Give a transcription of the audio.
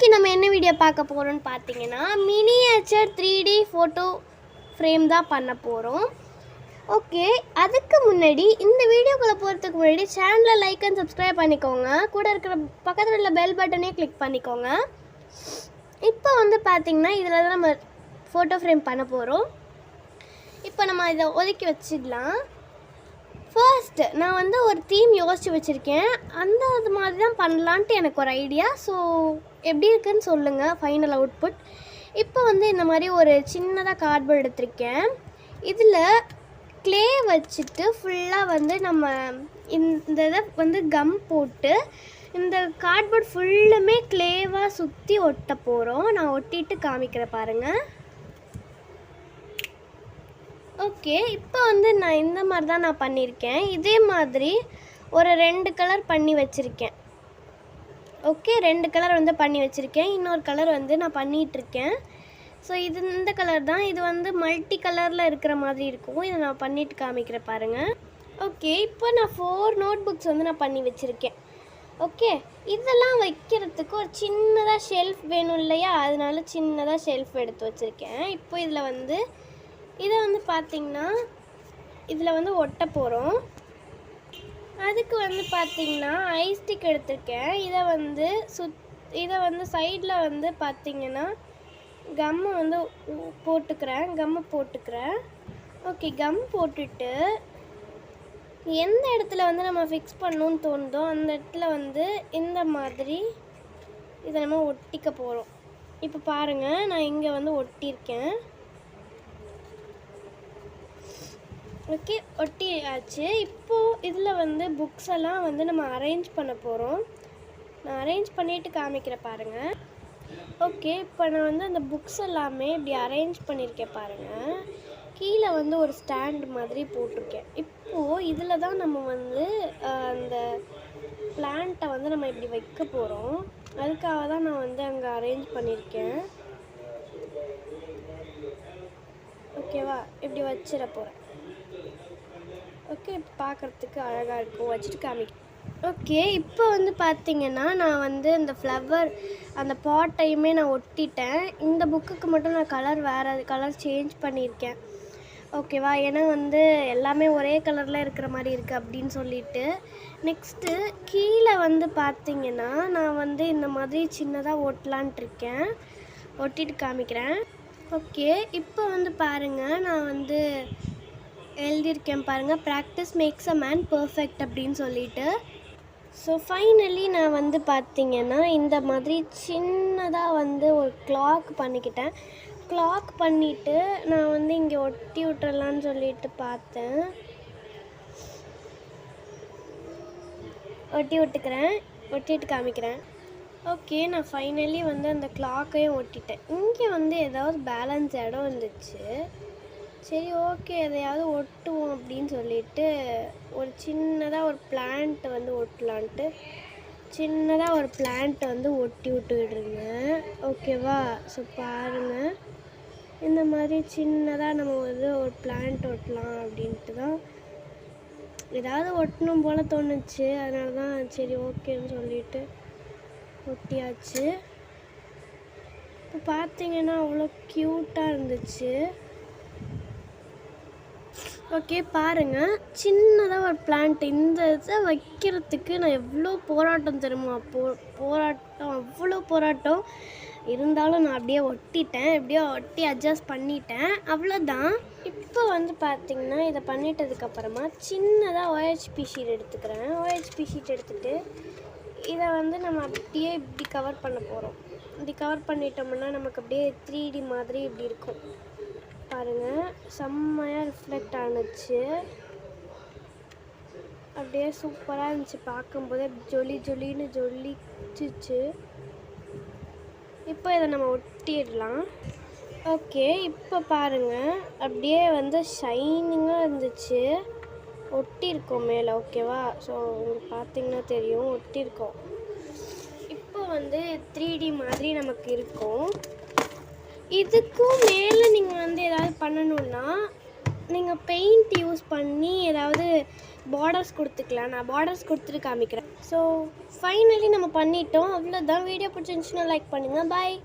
இன்றைக்கி நம்ம என்ன வீடியோ பார்க்க போகிறோம்னு பார்த்தீங்கன்னா மினியேச்சர் 3D ஃபோட்டோ ஃப்ரேம் தான் பண்ண போகிறோம். ஓகே, அதுக்கு முன்னாடி இந்த வீடியோக்குள்ளே போகிறதுக்கு முன்னாடி சேனலை லைக் அண்ட் சப்ஸ்கிரைப் பண்ணிக்கோங்க. கூட இருக்கிற பக்கத்தில் உள்ள பெல் பட்டனே கிளிக் பண்ணிக்கோங்க. இப்போ வந்து பார்த்திங்கன்னா இதில் தான் நம்ம ஃபோட்டோ ஃப்ரேம் பண்ண போகிறோம். இப்போ நம்ம இதை ஒதுக்கி வச்சிடலாம். ஃபர்ஸ்ட்டு நான் வந்து ஒரு தீம் யோசித்து வச்சுருக்கேன். அது மாதிரி தான் பண்ணலான்ட்டு எனக்கு ஒரு ஐடியா. ஸோ எப்படி இருக்குன்னு சொல்லுங்கள் ஃபைனல் அவுட்புட். இப்போ வந்து இந்த மாதிரி ஒரு சின்னதாக கார்ட்போர்ட் எடுத்திருக்கேன். இதில் க்ளே வச்சுட்டு ஃபுல்லாக வந்து நம்ம இந்த இதை வந்து கம் போட்டு இந்த கார்ட்போர்ட் ஃபுல்லுமே க்ளேவாக சுற்றி ஒட்ட போகிறோம். நான் ஒட்டிட்டு காமிக்கிறேன் பாருங்கள். ஓகே, இப்போ வந்து நான் இந்த மாதிரி தான் நான் பண்ணியிருக்கேன். இதே மாதிரி ஒரு 2 கலர் பண்ணி வச்சுருக்கேன். ஓகே, 2 கலர் வந்து பண்ணி வச்சுருக்கேன். இன்னொரு கலர் வந்து நான் பண்ணிகிட்ருக்கேன். ஸோ இந்த கலர் தான். இது வந்து மல்டி கலரில் இருக்கிற மாதிரி இருக்கும். இதை நான் பண்ணிவிட்டு காமிக்கிறேன் பாருங்கள். ஓகே, இப்போ நான் 4 நோட் புக்ஸ் வந்து நான் பண்ணி வச்சுருக்கேன். ஓகே, இதெல்லாம் வைக்கிறதுக்கு ஒரு சின்னதாக ஷெல்ஃப் வேணும் இல்லையா, அதனால சின்னதாக ஷெல்ஃப் எடுத்து வச்சுருக்கேன். இப்போ இதில் வந்து இதை வந்து பார்த்திங்கன்னா இதில் வந்து ஒட்ட போகிறோம். அதுக்கு வந்து பார்த்திங்கன்னா ஐஸ்டிக் எடுத்திருக்கேன். இதை வந்து சைடில் வந்து பார்த்திங்கன்னா கம்மை வந்து கம்மை போட்டுக்கிறேன். ஓகே, கம் போட்டுட்டு எந்த இடத்துல வந்து நம்ம ஃபிக்ஸ் பண்ணணும்னு தோணுதோ அந்த இடத்துல வந்து இந்த மாதிரி இதை நம்ம ஒட்டிக்க போகிறோம். இப்போ பாருங்கள், நான் இங்கே வந்து ஒட்டியிருக்கேன். ஓகே, ஒட்டியாச்சு. இப்போது இதில் வந்து புக்ஸ் எல்லாம் வந்து நம்ம அரேஞ்ச் பண்ண போகிறோம். நான் அரேஞ்ச் பண்ணிவிட்டு காமிக்கிறேன் பாருங்கள். ஓகே, இப்போ நான் வந்து அந்த புக்ஸ் எல்லாமே இப்படி அரேஞ்ச் பண்ணியிருக்கேன் பாருங்கள். கீழே வந்து ஒரு ஸ்டாண்ட் மாதிரி போட்டிருக்கேன். இப்போது இதில் தான் நம்ம வந்து அந்த பிளான்ட்டை வந்து நம்ம இப்படி வைக்க போகிறோம். அதுக்காக தான் நான் வந்து அங்கே அரேஞ்ச் பண்ணியிருக்கேன். ஓகேவா, இப்படி வச்சிட போகிறேன். ஓகே, இப்போ பார்க்குறதுக்கு அழகாக இருக்கும். வச்சுட்டு காமிக்கிறேன். ஓகே, இப்போ வந்து பார்த்திங்கன்னா நான் வந்து இந்த ஃப்ளவர் அந்த பாட்டையுமே நான் ஒட்டிட்டேன். இந்த புக்குக்கு மட்டும் நான் வேறு கலர் சேஞ்ச் பண்ணியிருக்கேன். ஓகேவா, ஏன்னா வந்து எல்லாமே ஒரே கலரில் இருக்கிற மாதிரி இருக்குது அப்படின்னு சொல்லிட்டு. நெக்ஸ்ட்டு கீழே வந்து பார்த்திங்கன்னா நான் வந்து இந்த மாதிரி சின்னதாக ஒட்டலான்ட்டு இருக்கேன். ஒட்டிட்டு காமிக்கிறேன். ஓகே, இப்போ வந்து பாருங்கள், நான் வந்து எழுதியிருக்கேன் பாருங்கள், practice makes a man perfect அப்படின்னு சொல்லிட்டு. ஸோ ஃபைனலி நான் வந்து பார்த்திங்கன்னா இந்த மாதிரி சின்னதாக வந்து ஒரு கிளாக் பண்ணிக்கிட்டேன். கிளாக் பண்ணிவிட்டு நான் வந்து இங்கே ஒட்டி விட்டுறலான்னு சொல்லிட்டு பார்த்தேன். ஒட்டிட்டு காமிக்கிறேன். ஓகே, நான் ஃபைனலி வந்து அந்த கிளாக்கையும் ஒட்டிட்டேன். இங்கே வந்து ஏதாவது பேலன்ஸ் இடம் இருந்துச்சு. சரி, ஓகே, எதையாவது ஒட்டுவோம் அப்படின்னு சொல்லிட்டு ஒரு சின்னதாக ஒரு பிளான்ட் வந்து ஒட்டலான்ட்டு சின்னதாக ஒரு பிளான்ட் வந்து ஒட்டி விட்டுடுங்க. ஓகேவா, ஸோ பாருங்கள், இந்த மாதிரி சின்னதாக நம்ம வந்து ஒரு பிளான்ட் ஒட்டலாம் அப்படின்ட்டு தான் ஏதாவது ஒட்டணும் போல் தோணுச்சு. அதனால தான் சரி ஓகேன்னு சொல்லிட்டு ஒட்டியாச்சு. இப்போ பார்த்திங்கன்னா அவ்வளோ க்யூட்டாக இருந்துச்சு. ஓகே, பாருங்கள், சின்னதாக ஒரு பிளான்ட் இந்த இதை வைக்கிறதுக்கு நான் எவ்வளோ போராட்டம் தெரியுமா, அவ்வளோ போராட்டம் இருந்தாலும் நான் அப்படியே ஒட்டிட்டேன். எப்படியோ ஒட்டி அட்ஜஸ்ட் பண்ணிட்டேன், அவ்வளோதான். இப்போ வந்து பார்த்திங்கன்னா இதை பண்ணிட்டதுக்கப்புறமா சின்னதாக OHP ஷீட் எடுத்துக்கிறேன். OHP ஷீட் எடுத்துகிட்டு இதை வந்து நம்ம அப்படியே இப்படி கவர் பண்ண போகிறோம். இப்படி கவர் பண்ணிட்டோம்னா நமக்கு அப்படியே 3D மாதிரி இப்படி இருக்கும் பாருங்கள். செம்மையாக ரிஃப்ளெக்ட் ஆணுச்சு. அப்படியே சூப்பராக இருந்துச்சு பார்க்கும்போது. ஜொலின்னு ஜொலிச்சிச்சு. இப்போ இதை நம்ம ஒட்டிடலாம். ஓகே, இப்போ பாருங்கள், அப்படியே வந்து ஷைனிங்காக இருந்துச்சு. ஒட்டியிருக்கோம் மேலே. ஓகேவா, ஸோ உங்களுக்கு பார்த்திங்கன்னா தெரியும் ஒட்டியிருக்கோம். இப்போ வந்து 3D மாதிரி நமக்கு இருக்கும். இதுக்கும் மேலே நீங்கள் வந்து ஏதாவது பண்ணணுன்னா நீங்கள் பெயிண்ட் யூஸ் பண்ணி ஏதாவது பார்டர்ஸ் கொடுத்துக்கலாம். நான் பார்டர்ஸ் கொடுத்துட்டு காமிக்கிறேன். ஸோ ஃபைனலி நம்ம பண்ணிட்டோம். அவ்வளோதான். வீடியோ பிடிச்சிருந்துச்சுன்னா லைக் பண்ணுங்கள். பாய்.